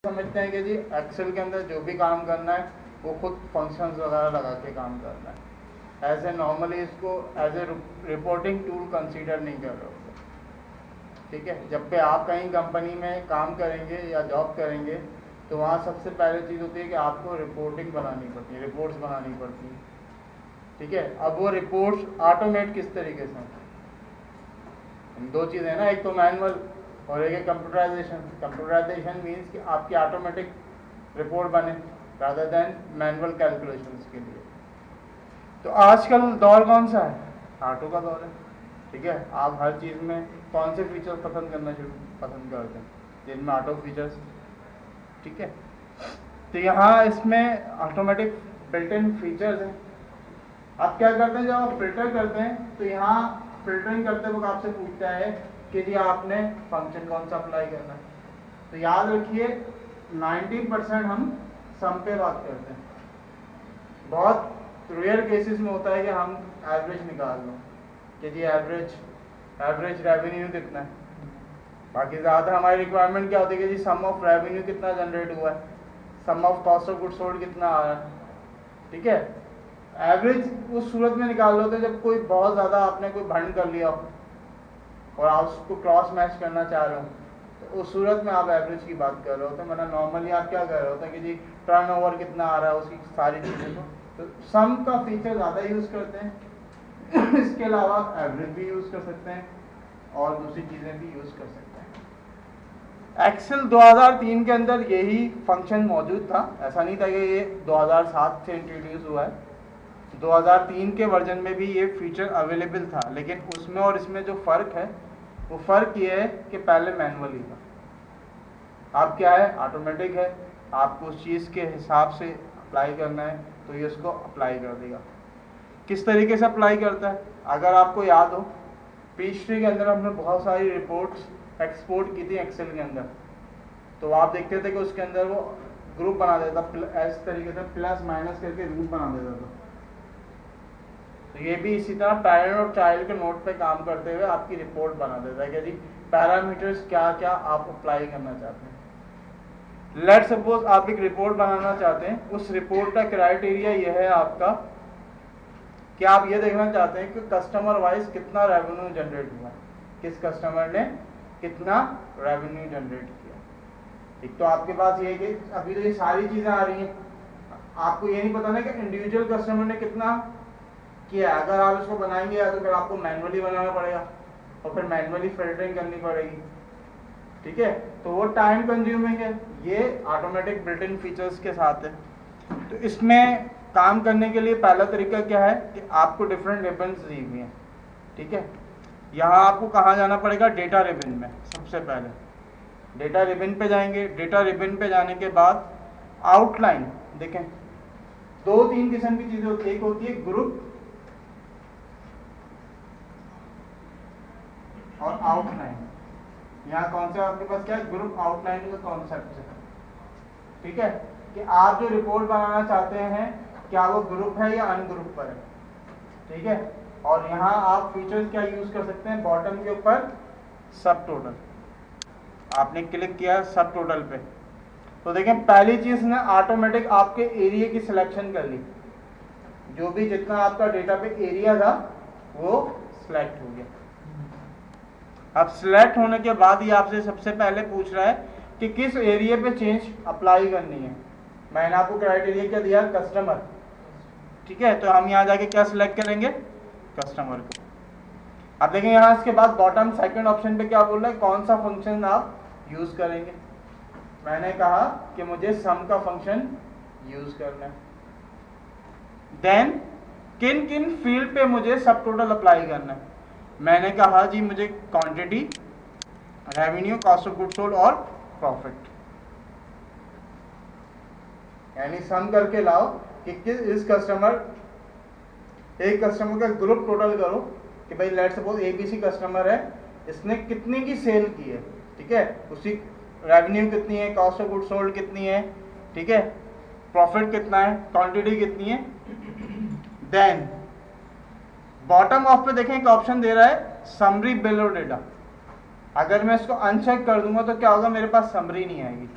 समझते हैं कि जी एक्सेल के अंदर जो भी काम करना है वो खुद फंक्शंस वगैरह लगा के काम करना है। ऐसे नॉर्मली इसको as a reporting tool consider नहीं कर रहे होते। ठीक है, जब पे आप कहीं कंपनी में काम करेंगे या जॉब करेंगे तो वहाँ सबसे पहले चीज़ होती है कि आपको रिपोर्टिंग बनानी पड़ती है, रिपोर्ट्स बनानी पड़ती है। ठीक है, अब वो रिपोर्ट्स ऑटोमेट किस तरीके से होती है? दो चीज़ें हैं ना, एक तो मैनुअल और एक है कंप्यूटराइजेशन। कंप्यूटराइजेशन मीन्स कि आपकी ऑटोमेटिक रिपोर्ट बने रादर देन मैनुअल कैलकुलेशंस के लिए। तो आजकल दौर कौन सा है? ऑटो का दौर है। ठीक है, आप हर चीज़ में कौन से फीचर्स पसंद करते हैं? जिनमें ऑटो फीचर्स। ठीक है, तो यहाँ इसमें ऑटोमेटिक बिल्ट इन फीचर्स हैं। आप क्या करते हैं, जब आप फिल्टर करते हैं तो यहाँ फिल्टरिंग करते वक्त आपसे पूछता है कि जी आपने फंक्शन कौन सा अप्लाई करना है। तो याद रखिए 90% हम सम पे बात करते हैं। बहुत रेयर केसेस में होता है कि हम एवरेज निकाल लो कि जी एवरेज रेवेन्यू कितना है। बाकी ज़्यादा हमारी रिक्वायरमेंट क्या होती है कि जी सम ऑफ रेवेन्यू कितना जनरेट हुआ है, sum of cost of goods sold कितना आ रहा है। ठीक है, एवरेज उस सूरत में निकाल लो तो जब कोई बहुत ज़्यादा आपने कोई भंड कर लिया हो और आप उसको क्रॉस मैच करना चाह रहे हो तो उस सूरत में आप एवरेज की बात कर रहे होते हैं। मतलब नॉर्मली आप क्या कर रहे होते हैं कि जी टर्नओवर कितना आ रहा है उसकी सारी चीज़ें को, तो सम का फीचर ज़्यादा यूज़ करते हैं। इसके अलावा एवरेज भी यूज़ कर सकते हैं और दूसरी चीज़ें भी यूज़ कर सकते हैं। एक्सेल 2003 के अंदर यही फंक्शन मौजूद था, ऐसा नहीं था कि ये 2007 से इंट्रोड्यूस हुआ है। 2003 के वर्जन में भी ये फीचर अवेलेबल था, लेकिन उसमें और इसमें जो फ़र्क है वो फ़र्क ये है कि पहले मैनुअल ही था। अब क्या है, ऑटोमेटिक है। आपको उस चीज़ के हिसाब से अप्लाई करना है तो ये उसको अप्लाई कर देगा। किस तरीके से अप्लाई करता है? अगर आपको याद हो, पीएचडी के अंदर हमने बहुत सारी रिपोर्ट्स एक्सपोर्ट की थी एक्सेल के अंदर, तो आप देखते थे कि उसके अंदर वो ग्रुप बना देता, इस तरीके से प्लस माइनस करके ग्रुप बना देता था। तो ये भी इसी तरह पैरेंट और चाइल्ड के नोट पे काम करते हुए आपकी रिपोर्ट बना देता है कि जी पैरामीटर्स क्या क्या आप अप्लाई करना चाहते हैं। लेट सपोज आप एक रिपोर्ट बनाना चाहते हैं, उस रिपोर्ट का क्राइटेरिया यह है आपका कि आप ये देखना चाहते हैं कि कस्टमर वाइज कितना रेवेन्यू जनरेट हुआ, किस कस्टमर ने कितना रेवेन्यू जनरेट किया। एक तो आपके पास ये कि अभी तो ये सारी चीज़ें आ रही हैं, आपको ये नहीं पता ना कि इंडिविजुअल कस्टमर ने कितना किया। अगर आप इसको बनाएंगे तो फिर आपको मैनुअली बनाना पड़ेगा और फिर मैनुअली फिल्टरिंग करनी पड़ेगी। ठीक है, तो वो टाइम कंज्यूमिंग है। ये ऑटोमेटिक बिल्ट इन फीचर्स के साथ है। तो इसमें काम करने के लिए पहला तरीका क्या है कि आपको डिफरेंट रिबन्स दी हुई हैं। ठीक है, यहाँ आपको कहाँ जाना पड़ेगा, डेटा रिबन में। सबसे पहले डेटा रिबन पे जाएंगे। डेटा रिबन पे जाने के बाद आउटलाइन देखें, दो तीन किस्म की चीज़ें होती है। एक होती है ग्रुप और आउटलाइन। यहाँ कौन सा आपके पास क्या है, ग्रुप आउटलाइन का कॉन्सेप्ट है। ठीक है, कि आप जो रिपोर्ट बनाना चाहते हैं क्या वो ग्रुप है या अनग्रुप पर है। ठीक है, और यहाँ आप फीचर्स क्या यूज कर सकते हैं, बॉटम के ऊपर सब टोटल। आपने क्लिक किया सब टोटल पे तो देखें पहली चीज ने ऑटोमेटिक आपके एरिया की सिलेक्शन कर ली। जो भी जितना आपका डेटा पे एरिया था वो सिलेक्ट हो गया। अब सिलेक्ट होने के बाद ही आपसे सबसे पहले पूछ रहा है कि किस एरिया पे चेंज अप्लाई करनी है। मैंने आपको क्राइटेरिया क्या दिया, कस्टमर। ठीक है, तो हम यहाँ जाके क्या सिलेक्ट करेंगे, कस्टमर को। अब देखें यहाँ इसके बाद बॉटम सेकंड ऑप्शन पे क्या बोल रहा है, कौन सा फंक्शन आप यूज करेंगे। मैंने कहा कि मुझे सम का फंक्शन यूज करना है। देन किन किन फील्ड पे मुझे सब टोटल अप्लाई करना है। मैंने कहा जी मुझे quantity, revenue, cost of goods sold और प्रॉफिट, यानी सम करके लाओ कि इस कस्टमर, एक कस्टमर का ग्रुप टोटल करो कि भाई लेट्स सपोज एबीसी कस्टमर है, इसने कितने की सेल की है। ठीक है, उसकी रेवेन्यू कितनी है, कॉस्ट ऑफ गुड्स सोल्ड कितनी है, ठीक है, प्रॉफिट कितना है, क्वांटिटी कितनी है। देन बॉटम ऑफ पे देखें एक ऑप्शन दे रहा है समरी बिलो डेटा। अगर मैं इसको अनचेक कर दूंगा तो क्या होगा, मेरे पास समरी नहीं आएगी।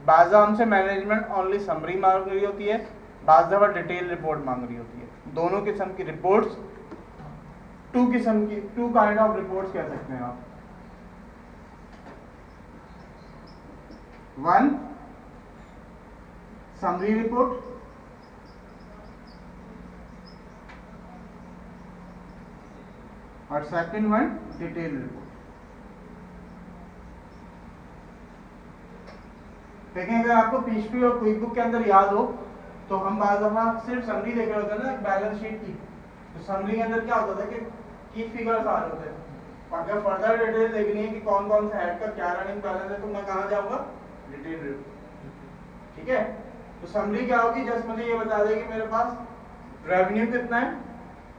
बाज़ हमसे मैनेजमेंट ओनली समरी मांग रही होती है, बाज़ दफ़ा डिटेल रिपोर्ट मांग रही होती है। दोनों किस्म की reports, two kind of reports कह सकते हैं आप। वन समरी रिपोर्ट, और सेकंड वन डिटेल रिपोर्ट। देखें, अगर आपको पीएचपी और क्विक बुक के अंदर याद हो तो हम बाज़ दफ़ा सिर्फ समरी देख रहे होते हैं ना, एक बैलेंस शीट की। तो समरी के अंदर क्या होता था कि की फिगर्स आ रहे होते हैं। अगर फर्दर डिटेल देखनी है कि कौन कौन सा हेड का क्या रनिंग बैलेंस है, तो मैं कहाँ जाऊँगा? Detail report. ठीक है, तो समरी क्या होगी? जस्ट मुझे ये बता देगी मेरे पास रेवेन्यू कितना है,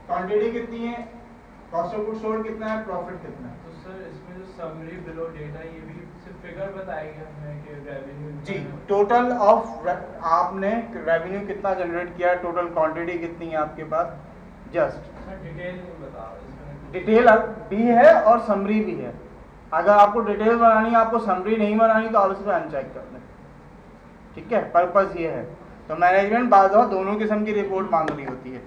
क्वांटिटी कितनी है, कॉस्ट ऑफ गुड्स सोल्ड कितना है, प्रॉफिट कितना है। तो सर इसमें जो समरी बिलो डेटा, ये भी सिर्फ फिगर बताएगा हमें कि रेवेन्यू जी, टोटल ऑफ आपने रेवेन्यू कितना जनरेट किया है, टोटल क्वांटिटी कितनी है आपके पास, जस्ट डिटेल नहीं बता इसमें। डिटेल भी है और समरी भी है। अगर आपको डिटेल बनानी है, आपको समरी नहीं बनानी, तो आप इस पर अनचेक कर दें। ठीक है, पर्पस ये है। तो मैनेजमेंट बाज़ दफ़ा दोनों किस्म की रिपोर्ट मांग रही होती है।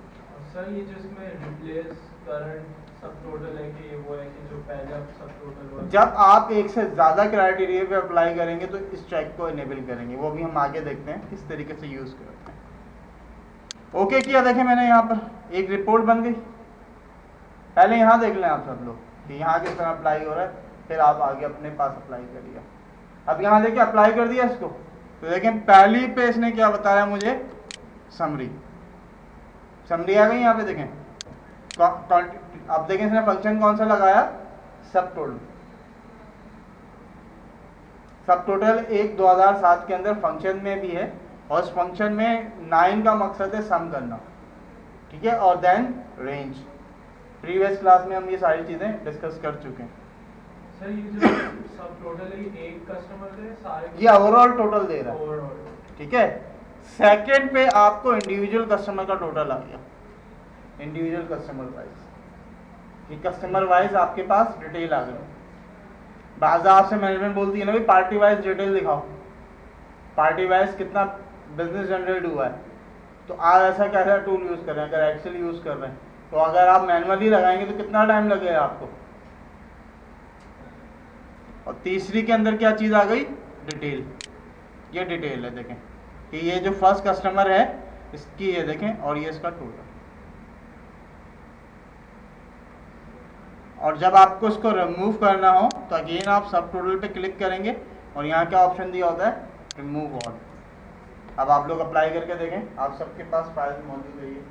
सर ये जो इसमें रिप्लेस करंट सब टोटल है कि वो है कि जो पहले सब टोटल हुआ, जब आप एक से ज़्यादा क्राइटेरिया पे अप्लाई करेंगे तो इस चेक को इनेबल करेंगे, वो भी हम आगे देखते हैं किस तरीके से यूज़ करते हैं। ओके किया, देखें मैंने यहाँ पर एक रिपोर्ट बन गई। पहले यहाँ देख लें आप सब लोग कि यहाँ किस तरह अप्लाई हो रहा है, फिर आप आगे अपने पास अप्लाई करिए। अब यहाँ देखिए अप्लाई कर दिया इसको, तो देखें पहली पे इसने क्या बताया मुझे, समरी। समरी आ गई यहाँ पे, देखें अब देखें इसने फंक्शन कौन सा लगाया, सब टोटल। सब टोटल एक 2007 के अंदर फंक्शन में भी है, और उस फंक्शन में 9 का मकसद है सम करना। ठीक है, और देन रेंज। प्रीवियस क्लास में हम ये सारी चीज़ें डिस्कस कर चुके हैं। सर ये जो सब टोटल है ये एक कस्टमर से सारे, ये ओवरऑल टोटल दे रहा है। ओवरऑल। ठीक है, सेकंड पे आपको इंडिविजुअल कस्टमर का टोटल आ गया, इंडिविजुअल कस्टमर वाइज। ये कस्टमर वाइज आपके पास डिटेल आ गई। बाज़ आपसे मैनेजमेंट बोलती है ना भाई पार्टी वाइज डिटेल दिखाओ, पार्टी वाइज कितना बिजनेस जनरेट हुआ है। तो आप ऐसा कैसा टूल यूज़ कर रहे हैं, अगर एक्सेल यूज़ कर रहे हैं तो अगर आप मैनुअली लगाएंगे तो कितना टाइम लगेगा आपको। और तीसरी के अंदर क्या चीज़ आ गई, डिटेल। ये डिटेल है, देखें कि ये जो फर्स्ट कस्टमर है इसकी ये देखें, और ये इसका टोटल। और जब आपको इसको रिमूव करना हो तो अगेन आप सब टोटल पे क्लिक करेंगे, और यहाँ क्या ऑप्शन दिया होता है, रिमूव ऑल। अब आप लोग अप्लाई करके देखें, आप सबके पास फाइल मौजूद है ये।